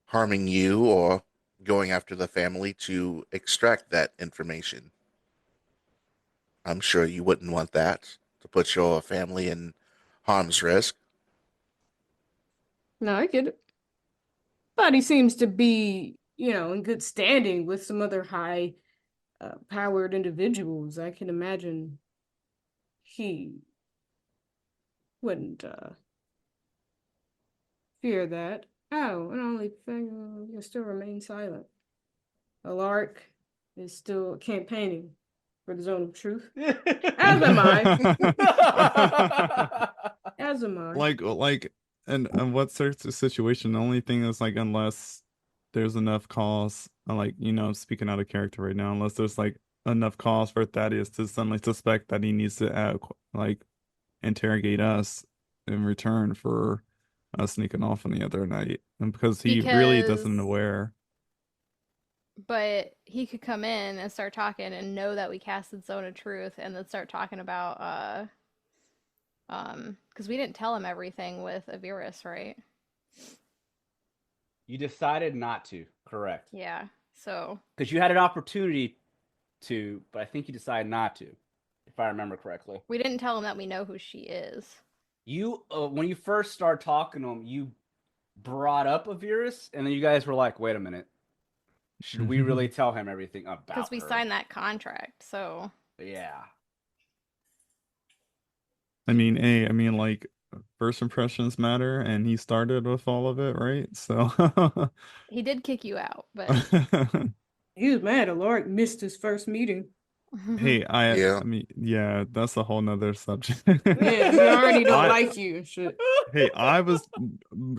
[SPEAKER 4] harming you or going after the family to extract that information. I'm sure you wouldn't want that to put your family in harm's risk.
[SPEAKER 1] No, I get it. But he seems to be, in good standing with some other high powered individuals. I can imagine he wouldn't fear that. Oh, and only thing, you still remain silent. Alaric is still campaigning for the Zone of Truth. As am I. As am I.
[SPEAKER 3] Like, and what sort of situation? The only thing is like, unless there's enough cause, like, I'm speaking out of character right now, unless there's like enough cause for Thaddeus to suddenly suspect that he needs to like interrogate us in return for us sneaking off on the other night, and because he really doesn't
[SPEAKER 5] Because,
[SPEAKER 3] aware.
[SPEAKER 5] but he could come in and start talking and know that we casted Zone of Truth, and then start talking about because we didn't tell him everything with Avirus, right?
[SPEAKER 2] You decided not to, correct?
[SPEAKER 5] Yeah. So
[SPEAKER 2] Because you had an opportunity to, but I think you decided not to, if I remember correctly.
[SPEAKER 5] we didn't tell him that we know who she is.
[SPEAKER 2] You, when you first started talking to him, you brought up Avirus, and then you guys were like, "Wait a minute, should we really tell him everything about her?"
[SPEAKER 5] Because we signed that contract, so
[SPEAKER 2] Yeah.
[SPEAKER 3] I mean, like, first impressions matter, and he started with all of it, right? So,
[SPEAKER 5] he did kick you out, but
[SPEAKER 1] He was mad Alaric missed his first meeting.
[SPEAKER 3] hey, I
[SPEAKER 4] Yeah.
[SPEAKER 3] mean, yeah, that's a whole nother subject.
[SPEAKER 1] Yeah, he already don't
[SPEAKER 3] I-
[SPEAKER 1] like you and shit.
[SPEAKER 3] Hey, I was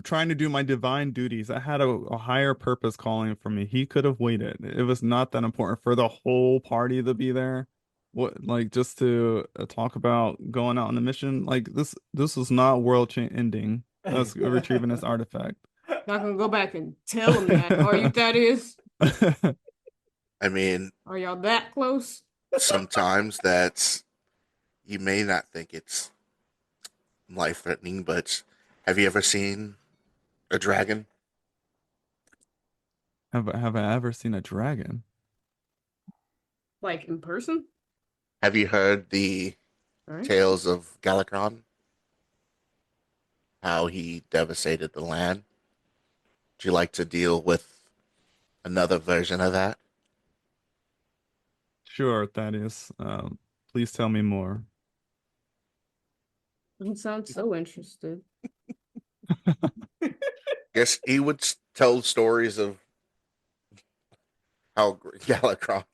[SPEAKER 3] trying to do my divine duties. I had a higher purpose calling for me. He could have waited. It was not that important for the whole party to be there. What, like, just to talk about going out on a mission? Like, this was not world ending. Us retrieving this artifact.
[SPEAKER 1] Not gonna go back and tell him that. Are you that is?
[SPEAKER 4] I mean,
[SPEAKER 1] Are y'all that close?
[SPEAKER 4] sometimes that's you may not think it's life threatening, but have you ever seen a dragon?
[SPEAKER 3] Have I ever seen a dragon?
[SPEAKER 1] Like in person?
[SPEAKER 4] Have you heard the
[SPEAKER 1] Right?
[SPEAKER 4] tales of Galakron? How he devastated the land? Would you like to deal with another version of that?
[SPEAKER 3] Sure, Thaddeus. Please tell me more.
[SPEAKER 1] Doesn't sound so interested.
[SPEAKER 4] Guess he would tell stories of how Galakron,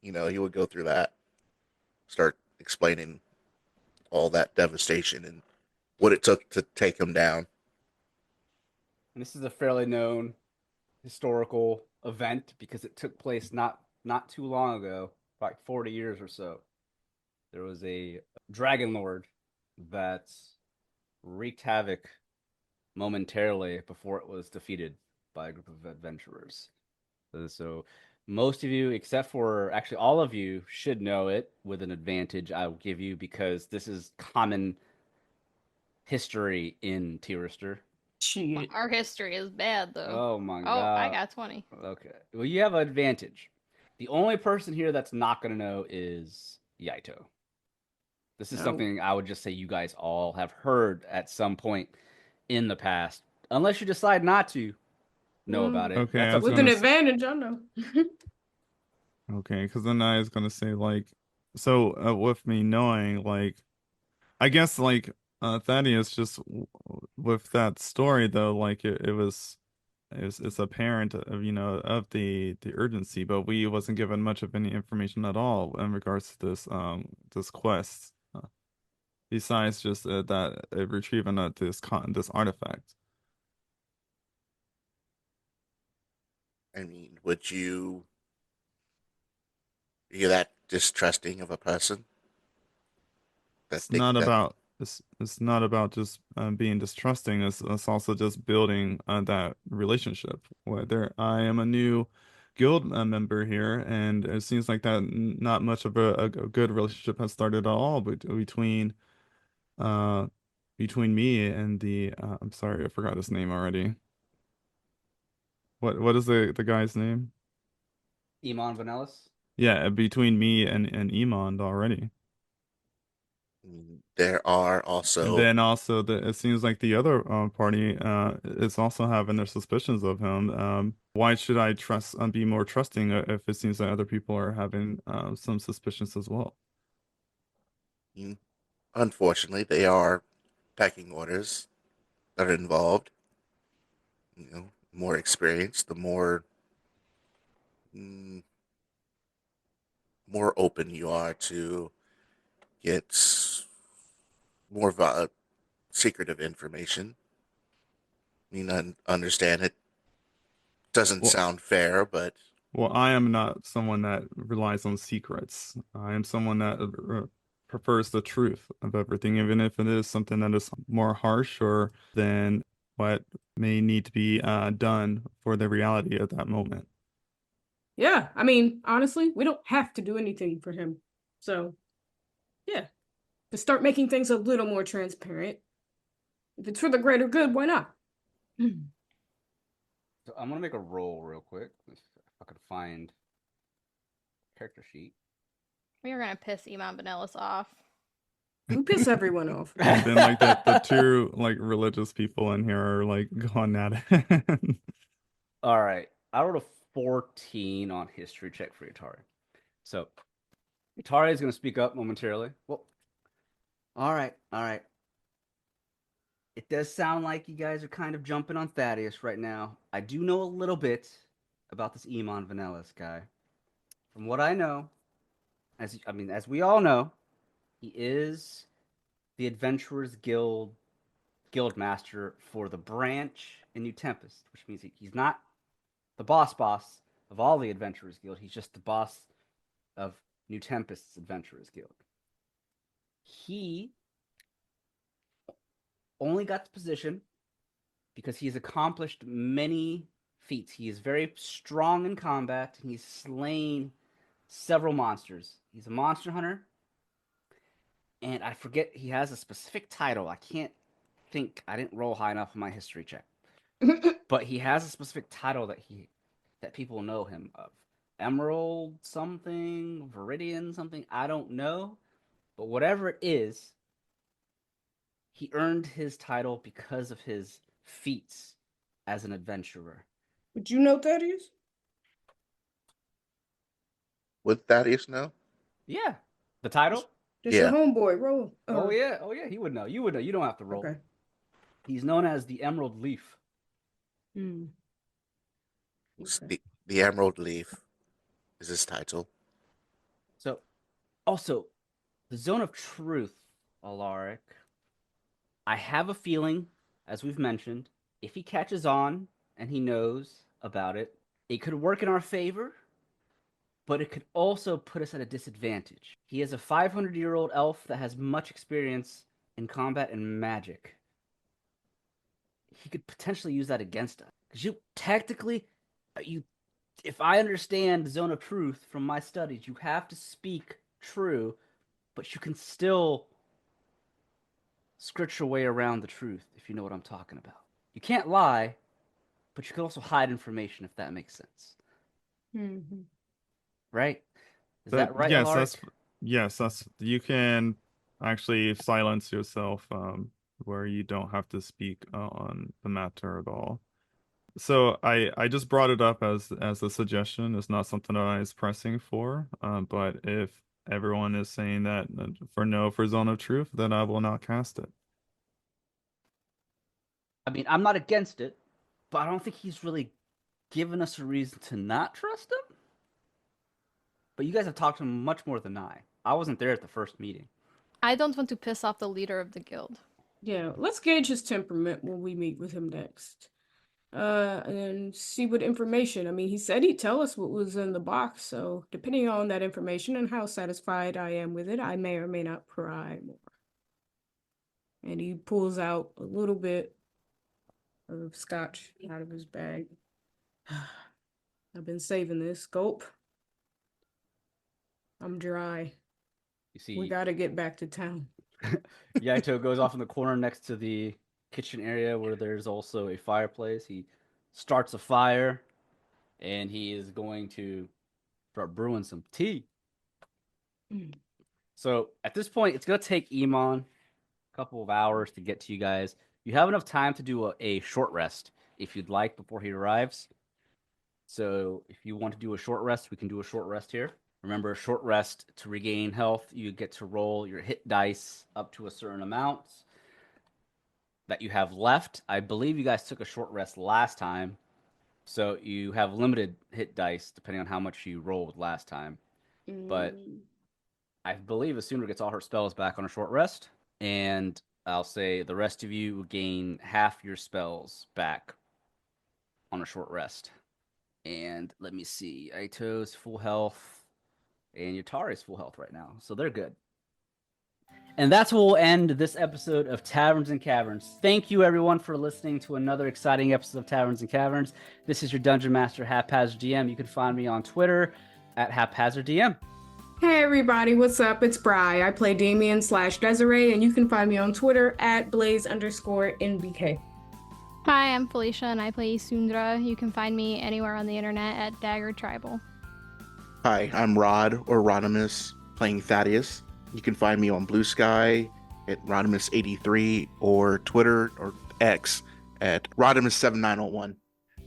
[SPEAKER 4] he would go through that, start explaining all that devastation and what it took to take him down.
[SPEAKER 2] And this is a fairly known historical event because it took place not too long ago, like 40 years or so. There was a dragon lord that wreaked havoc momentarily before it was defeated by a group of adventurers. So most of you, except for actually all of you, should know it with an advantage I will give you because this is common history in Tyrister.
[SPEAKER 1] Shit.
[SPEAKER 5] our history is bad though.
[SPEAKER 2] Oh my
[SPEAKER 5] Oh,
[SPEAKER 2] god.
[SPEAKER 5] I got 20.
[SPEAKER 2] Okay. Well, you have an advantage. The only person here that's not going to know is Yaito. This is
[SPEAKER 1] Oh.
[SPEAKER 2] something I would just say you guys all have heard at some point in the past, unless you decide not to know about it.
[SPEAKER 3] Okay,
[SPEAKER 2] That's
[SPEAKER 3] I
[SPEAKER 2] up
[SPEAKER 3] was
[SPEAKER 2] to
[SPEAKER 1] With
[SPEAKER 2] you.
[SPEAKER 1] an advantage, I know.
[SPEAKER 3] Okay, because then I was gonna say, like, so with me knowing, like, I guess, like, Thaddeus, just with that story though, like, it's apparent of, of the urgency, but we wasn't given much of any information at all in regards to this quest, besides just that retrieving this artifact.
[SPEAKER 4] I mean, would you are you that distrusting of a person that
[SPEAKER 3] It's
[SPEAKER 4] think
[SPEAKER 3] not
[SPEAKER 4] that
[SPEAKER 3] about it's not about just being distrusting. It's also just building that relationship. Whether I am a new guild member here, and it seems like that not much of a good relationship has started at all uh between me and the I'm sorry, I forgot his name already. What is the guy's name?
[SPEAKER 2] Iman Vanellis.
[SPEAKER 3] Yeah, between me and Iman already.
[SPEAKER 4] There are
[SPEAKER 3] And
[SPEAKER 4] also
[SPEAKER 3] then also it seems like the other party is also having their suspicions of him. Why should I trust be more trusting if it seems that other people are having some suspicions as well?
[SPEAKER 4] mm, unfortunately they are pecking orders that are involved. More experience, the mm, more open you are to get more secretive information. I mean, I understand it doesn't
[SPEAKER 3] Well,
[SPEAKER 4] sound fair, but
[SPEAKER 3] well, I am not someone that relies on secrets. I am someone that prefers the truth of everything, even if it is something that is more harsh or than what may need to be done for the reality at that moment.
[SPEAKER 1] Yeah, I mean, honestly, we don't have to do anything for him. So, yeah, to start making things a little more transparent. If it's for the greater good, why not?
[SPEAKER 2] So I'm gonna make a roll real quick if I could find character sheet.
[SPEAKER 5] We are gonna piss Iman Vanellis off.
[SPEAKER 1] We piss everyone off.
[SPEAKER 3] And then like the two like religious people in here are like going at it.
[SPEAKER 2] All right, I rolled a 14 on history check for Itari. So Itari is gonna speak up momentarily. Well, all right, all right. It does sound like you guys are kind of jumping on Thaddeus right now. I do know a little bit about this Iman Vanellis guy. From what I know, as we all know, he is the Adventurers Guild Master for the branch in New Tempest, which means he's not the boss of all the Adventurers Guild. He's just the boss of New Tempest's Adventurers Guild. He only got the position because he's accomplished many feats. He is very strong in combat. He's slain several monsters. He's a monster hunter. And I forget, he has a specific title. I can't think. I didn't roll high enough in my history check. But he has a specific title that people know him of. Emerald something, Viridian something, I don't know. But whatever it is, he earned his title because of his feats as an adventurer.
[SPEAKER 1] Would you know Thaddeus?
[SPEAKER 4] would Thaddeus know?
[SPEAKER 2] Yeah. The title?
[SPEAKER 1] Just your
[SPEAKER 4] Yeah.
[SPEAKER 1] homeboy, roll.
[SPEAKER 2] Oh yeah, he would know. You would know. You don't have to roll.
[SPEAKER 1] Okay.
[SPEAKER 2] He's known as the Emerald Leaf.
[SPEAKER 1] Hmm. Okay.
[SPEAKER 4] The Emerald Leaf is his title.
[SPEAKER 2] So, also, the Zone of Truth, Alaric. I have a feeling, as we've mentioned, if he catches on and he knows about it, it could work in our favor, but it could also put us at a disadvantage. He is a 500-year-old elf that has much experience in combat and magic. He could potentially use that against us. Because you technically, if I understand the Zone of Truth from my studies, you have to speak true, but you can still scritch your way around the truth, if you know what I'm talking about. You can't lie, but you can also hide information, if that makes sense.
[SPEAKER 1] Mm-hmm.
[SPEAKER 2] Right? Is that right,
[SPEAKER 3] Yes,
[SPEAKER 2] Alaric?
[SPEAKER 3] that's you can actually silence yourself where you don't have to speak on the matter at all. So I just brought it up as a suggestion. It's not something that I was pressing for. But if everyone is saying that for Zone of Truth, then I will not cast it.
[SPEAKER 2] I mean, I'm not against it, but I don't think he's really given us a reason to not trust him. But you guys have talked to him much more than I. I wasn't there at the first meeting.
[SPEAKER 5] I don't want to piss off the leader of the guild.
[SPEAKER 1] Yeah, let's gauge his temperament when we meet with him next. And see what information. I mean, he said he'd tell us what was in the box, so depending on that information and how satisfied I am with it, I may or may not pry more. And he pulls out a little bit of scotch out of his bag. I've been saving this. Gulp. I'm dry.
[SPEAKER 2] You see,
[SPEAKER 1] We gotta get back to town.
[SPEAKER 2] Yaito goes off in the corner next to the kitchen area where there's also a fireplace. He starts a fire, and he is going to start brewing some tea. So at this point, it's going to take Iman a couple of hours to get to you guys. You have enough time to do a short rest if you'd like before he arrives. So if you want to do a short rest, we can do a short rest here. Remember, a short rest to regain health, you get to roll your hit dice up to a certain amount that you have left. I believe you guys took a short rest last time, so you have limited hit dice depending on how much you rolled last time. But I believe Asuna gets all her spells back on a short rest, and I'll say the rest of you will gain half your spells back on a short rest. And let me see, Aito's full health, and Yutari's full health right now, so they're good. And that's where we'll end this episode of Taverns and Caverns. Thank you, everyone, for listening to another exciting episode of Taverns and Caverns. This is your Dungeon Master, Haphazard DM. You can find me on Twitter at HaphazardDM.
[SPEAKER 1] Hey everybody, what's up? It's Bri. I play Damien/Desiree, and you can find me on Twitter at Blaze_NBK.
[SPEAKER 5] Hi, I'm Felicia, and I play Sundra. You can find me anywhere on the internet at Dagger Tribal.
[SPEAKER 6] Hi, I'm Rod, or Rodimus, playing Thaddeus. You can find me on Blue Sky at Rodimus83, or Twitter or X at Rodimus7901.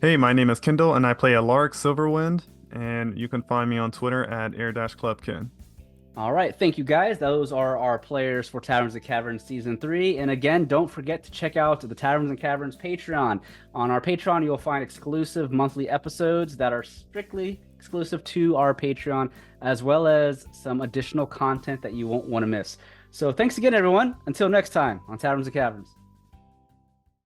[SPEAKER 3] Hey, my name is Kendall, and I play Alaric Silverwind, and you can find me on Twitter at air-clubkin.
[SPEAKER 2] All right, thank you guys. Those are our players for Taverns and Caverns Season 3. And again, don't forget to check out the Taverns and Caverns Patreon. On our Patreon, you'll find exclusive monthly episodes that are strictly exclusive to our Patreon, as well as some additional content that you won't want to miss. So thanks again, everyone. Until next time on Taverns and Caverns.